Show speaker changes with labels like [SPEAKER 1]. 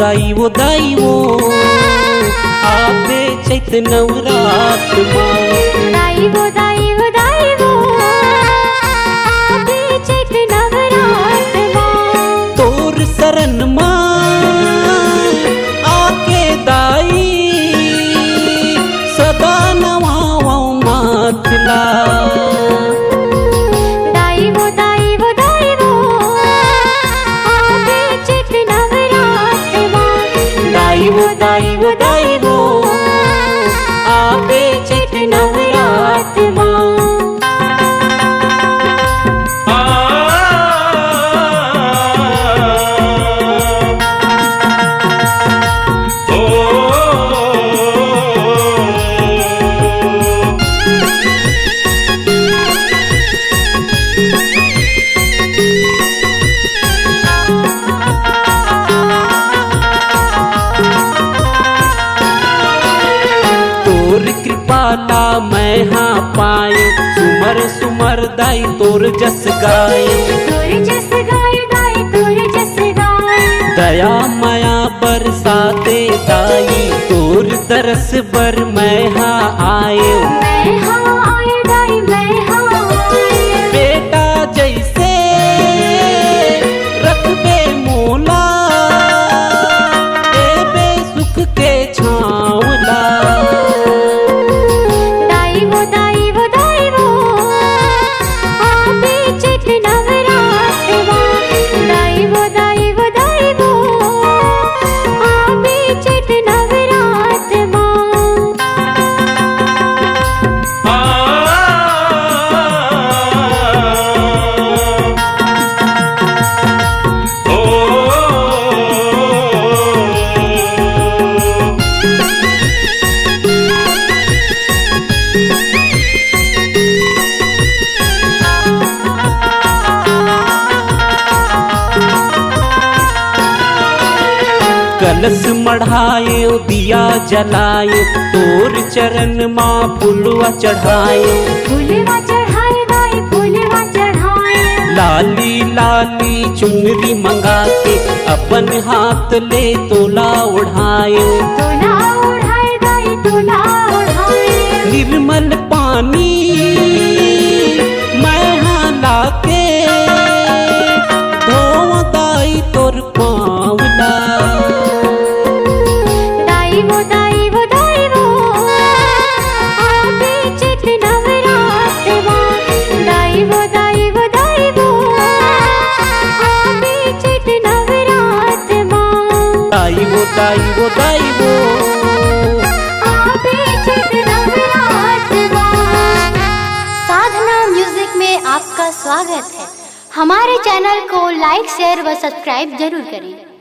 [SPEAKER 1] दाईवो आवे चैत नवरात
[SPEAKER 2] दाईवो आवे चैत नवरात
[SPEAKER 1] तोर शरण माँ आके दाई सदा नवाओ मातला दाईवो आवे चैत नवरात कृपाला मैं हाँ पाए सुमर सुमर दाई तोर जस गाए दया माया बरसाते दाई तोर तरस बर मैं हाँ आए बेटा जैसे रखबे मोला देबे सुख के छावला कलश मढ़ाए दिया जलाए तोर चरण माँ फुलवा चढ़ाए लाली लाली चुनरी मंगा के अपन हाथ ले तोला उड़ाए निर्मल पानी मैं हाँ लाके धो दाई तोर पावला दाईवो
[SPEAKER 2] साधना म्यूजिक में आपका स्वागत है। हमारे चैनल को लाइक शेयर व सब्सक्राइब जरूर करें।